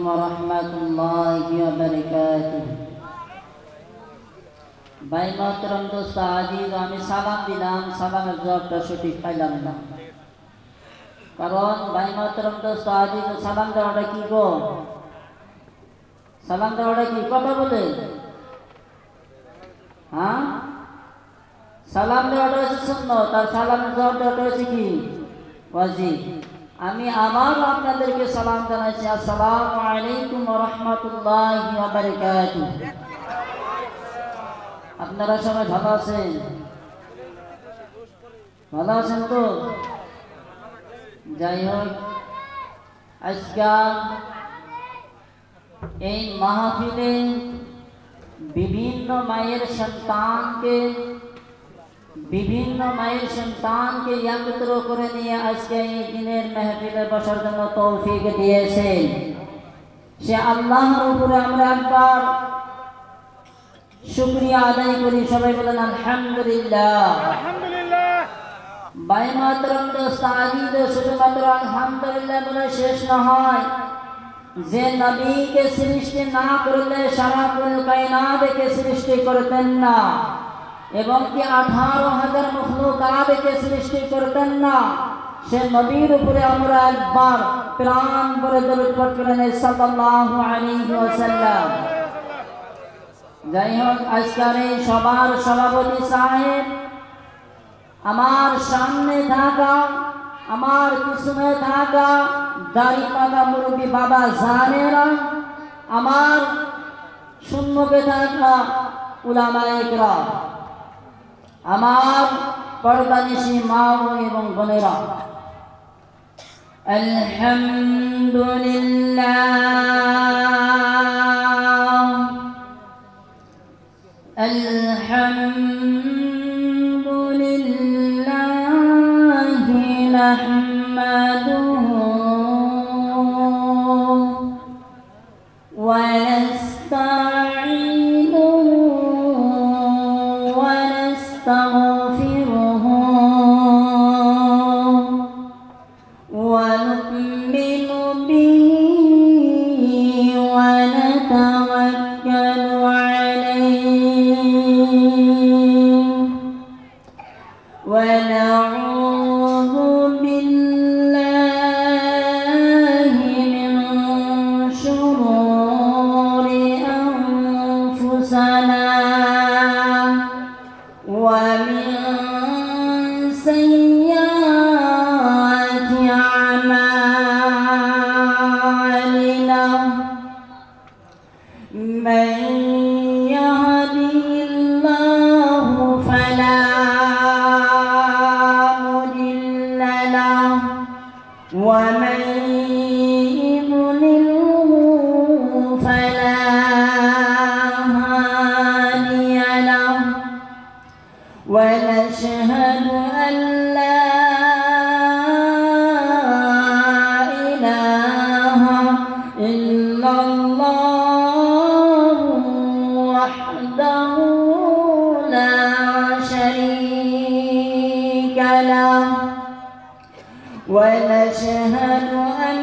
ورحمة الله وبركاته ভাই মহতরম দোস্ত আজিজ আমি সালাম দিলাম সালামের জবাবটা সঠিক পাইলাম না কারণ ভাই মহতরম দোস্ত আজিজ সালাম দেওয়াটা কি গো সালাম দেওয়াটা কি কথা বলে হ্যাঁ সালাম দেওয়াটা হচ্ছে সুন্নাত আর সালামের জবাব দেওয়াটা হচ্ছে কি ওয়াজিব আমি আবারও আপনাদেরকে সালাম জানাচ্ছি আসসালামু আলাইকুম ওয়া রাহমাতুল্লাহি ওয়া বারাকাতুহু আপনারা সবাই ভালো আছেন তো যাই হোক আজকে এই মাহফিলে বিভিন্ন মায়ের সন্তানকে একত্র করে নিয়ে আজকে এই দিনের মাহফিলে বসার জন্য তৌফিক দিয়েছেন সে আল্লাহর উপরে আমরা একবার শুকরিয়া আদায় করি সবাই বলেন আলহামদুলিল্লাহ ভাই মাতরম দোস্ত আজিজ শুধুমাত্র আলহামদুলিল্লাহ বলে শেষ নহয় যে নবীকে সৃষ্টি না করলে সারা কায়নাতকে সৃষ্টি করতেন না এবং কি 18,000 মখলুকাতকে সৃষ্টি করতেন না সে নবীর উপরে আমরা একবার প্রাণ ভরে দরুদ পড়েন সাল্লাল্লাহু আলাইহি ওয়াসাল্লাম যাই হোক আজকের এই সবার সভাপতি সাহেব আমার সামনে থাকা আমার পিছনে থাকা দাড়িপাকা মুরব্বী বাবা জানেরা আমার সম্মুখে থাকা উলামায়ে কেরাম আমার পর্দানিশী মা এবং বোনেরা আলহামদুলিল্লাহি নাহমাদুহু ওয়া নাস্তাঈনুহু ওয়া নাস্তাগফিরুহু ওয়া নু'মিনু বিহি ওয়া নাতাওয়াক্কালু ونعوذ بالله من شرور أنفسنا ومن سيئات أعمالنا من يهده الله فلا ومن يضلله فلا هادي له ونشهد أن لا إله إلا الله وحده لا شريك له ونشهد أن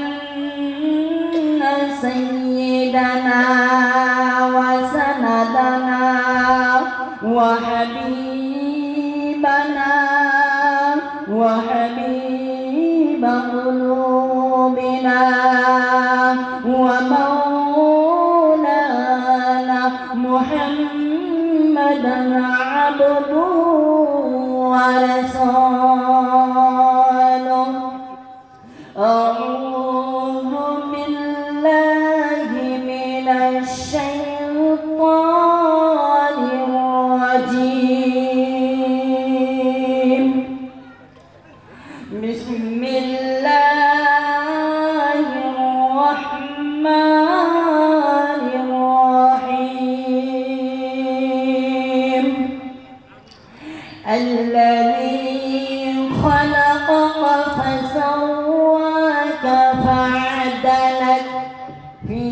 سيدنا وسندنا وحبيب قلوبنا ومولانا محمدا عبده ورسوله أعوذ بالله من الشيطان الرجيم بسم الله الرحمن الرحيم الذي خلقك فسواك فعدلك في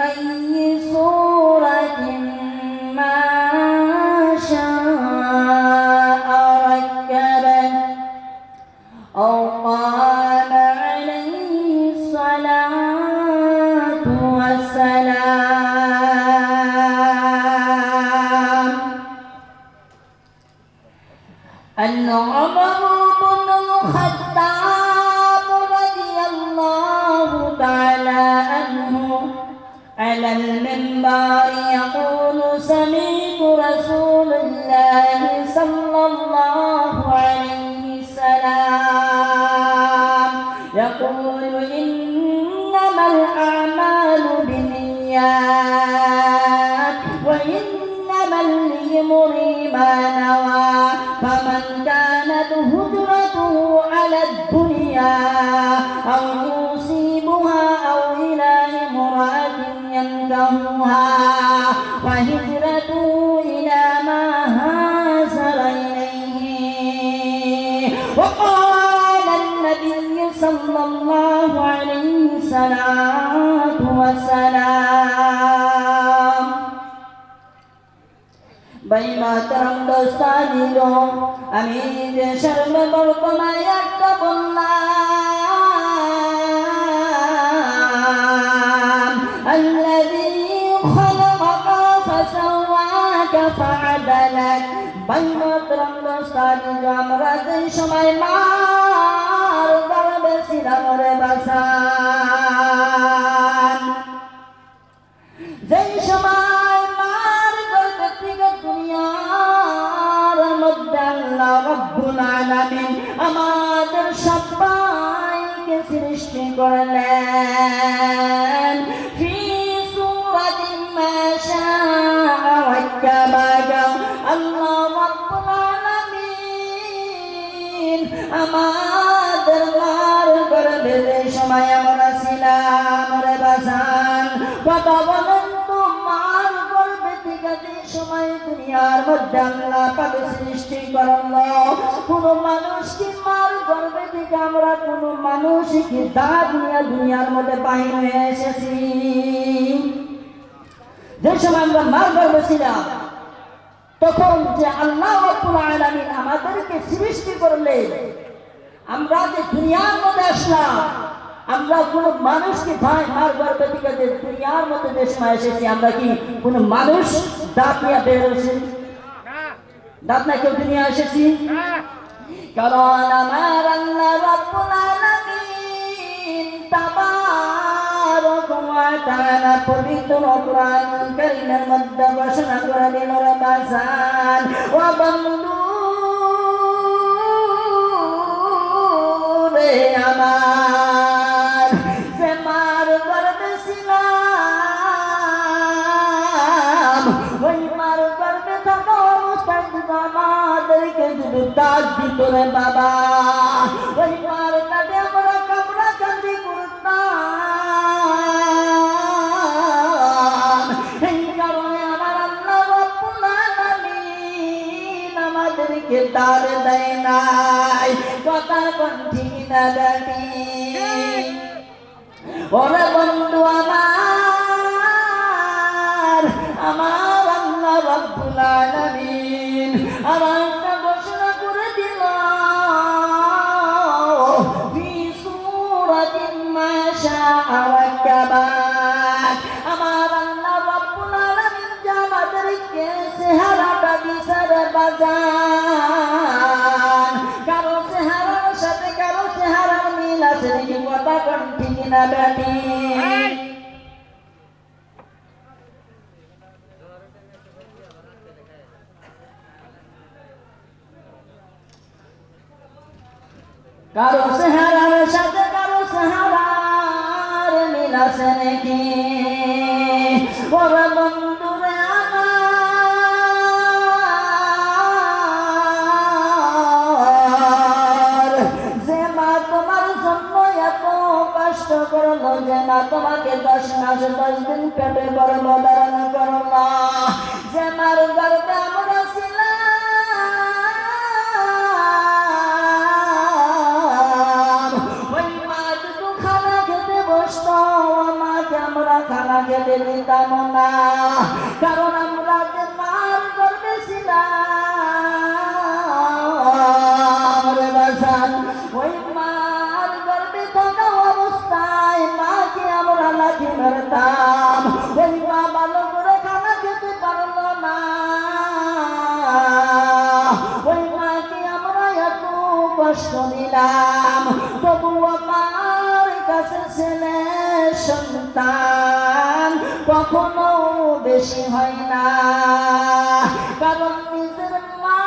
أي صورة ما شاء ركبك أو قال عليه الصلاة تعالى عنه على المنبر يقول سمعت رسول الله صلى الله عليه وسلم يقول إنما الأعمال بالنيات وإنما لامرئ ما نوى فمن كانت هجرته على الدنيا أو يصيبها أو إلى امرأة ينكحها فهجرته إلى ما هاجر إليه. وقال النبي صلى الله عليه وسلم বেঈমান দোস্তানিলো আমি যে সর্ববর্তমায় একটা বললাম الذي خلقك فسواك فعدلك বেঈমান দোস্তানিলো আমরা যে সময় মার গর্ভে ছিলাম রে বাসান যে সময় মার গর্ভে থেকে দুনিয়ার মধ্যে আল্লাহ রাব্বুল আলামিন আমাদের সবাইকে সৃষ্টি করলেন ফি সূরাতিন মা শাআ ওয়াজ্জাবাগা আল্লাহ রাব্বুল আলামিন আমাদের মার গর্ভে যে সময় আমরা ছিলাম রে বাসান কথা বলেন তো মার গর্ভে থেকে যে সময় দুনিয়ার মধ্যে আল্লাহ পাক সৃষ্টি করলো কোন মানুষ কি মার গর্ভে থেকে আমরা কোন মানুষ কি দুনিয়ার মধ্যে বাহির হয়ে এসেছি যে সময় আমরা মার গর্ভে ছিলাম তখন যে আল্লাহ রাব্বুল আলামিন আমাদেরকে সৃষ্টি করলেন আমরা যে দুনিয়ার মধ্যে আসলাম আমরা কোন মানুষকে ভাই মার গর্ভে থেকে যে দুনিয়ার মধ্যে যে সময় এসেছি আমরা কি কোন মানুষ দাঁত নিয়ে বের হয়েছি দাঁত না কেউ দুনিয়া এসেছি কারণ আমার আল্লাহ রাব্বুল আলামিন তাবারক ওয়া তাআলা পবিত্র কোরআন কারীমের মধ্যে ঘোষণা করে দিল রে বাসান ওয়া বন্ধু রে আমার যে মার গর্ভে ছিলাম ওই মার গর্ভে থাকা অবস্থায় আমাদেরকে যদি দাঁত দিত রে বাবা ওই মার কাছে আমরা কামড়া কান্দি করতাম এই কারণে আমার আল্লাহ রাব্বুল আলামিন আমাদেরকে দাঁত দেয় নাই কথা কোন ঠিক না দাঁড়ি ওরে বন্ধু আমার আল্লাহ রাব্বুল আলামিন আমাকে ঘোষণা করে দিল ফি সূরাতিন মা শাআ ওয়াজ্জাবাক আমার আল্লাহ রাব্বুল আলামিন আমাদেরকে চেহারাটা দিছে রে বাজান কারো চেহারার সাথে কারো চেহারার মিল আছে নাকি কথা কোন ঠিক না বেটি কারো চেহারার সাথে কারো চেহারার মিল আছে নাকি ওরে বন্ধুরে আমার যে মা তোমার জন্য এত কষ্ট করলো যে মা তোমাকে 10 মাস 10 দিন পেটে গর্ভধারণ করলো যে মার গর্ভে আমরা ছিলাম ওই মা যদি খানা খেতে বসতো আমাকে আমরা খানা খেতে দিতাম না কারণ আমরা যে মার গর্ভে ছিলাম রে বাসান ওই মার গর্ভে থাকা অবস্থায় মাকে আমরা লাঠি মারতাম ওই মা ভালো করে খানা খেতে পারলো না ওই মাকে আমরা এত কষ্ট দিলাম তবু আমার কাছে ছেলে সন্তান কখনো বেশি হয় না, কারণ নিজের মা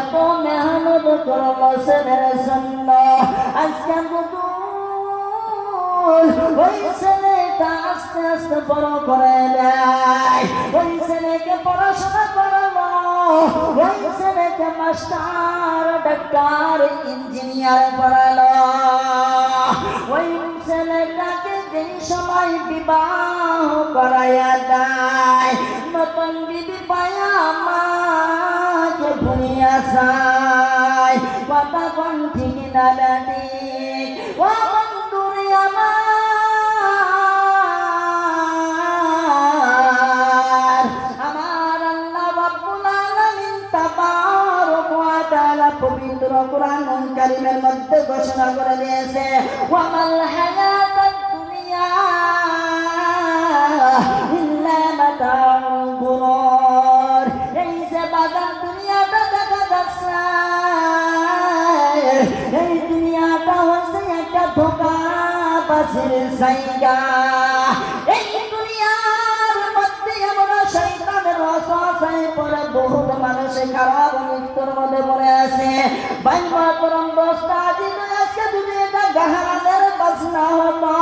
এত মেহনত করলো ছেলের জন্য, আজকে ওই ছেলেটা আস্তে আস্তে বড় করে দেয়, ওই ছেলেকে পড়াশোনা করালো, ওই ছেলেকে মাস্টার ডাক্তার ইঞ্জিনিয়ার পড়ালো, ওই ছেলেটাকে যেই সময় বিবাহ করাইয়া দেয়, নতুন বিবি পায়া মাকে ভুলিয়া যায়, কথা কোন ঠিক না দাদি ও বন্ধুরে আমার আল্লাহ রাব্বুল আলামিন তাবারক ওয়া তাআলা পবিত্র কোরআন কারীমের মধ্যে ঘোষণা করে দিয়েছে, ওয়ামাল হায়াতুদ দুনিয়া ইল্লা মাতাউল গুরুর। এই যে বাজার দুনিয়াটা দেখা যাচ্ছে, এই দুনিয়াটা হচ্ছে একটা ধোঁকাবাজির জায়গা। এই দুনিয়ার মধ্যে এমন শয়তানের ওয়াসওয়াসায় পড়ে বহুত মানুষ খারাপ মৃত্যুর মধ্যে পড়ে আছে। ভাই মাতরম দোস্ত, আজকে যদি এটা গাহানের বাজনা হতো,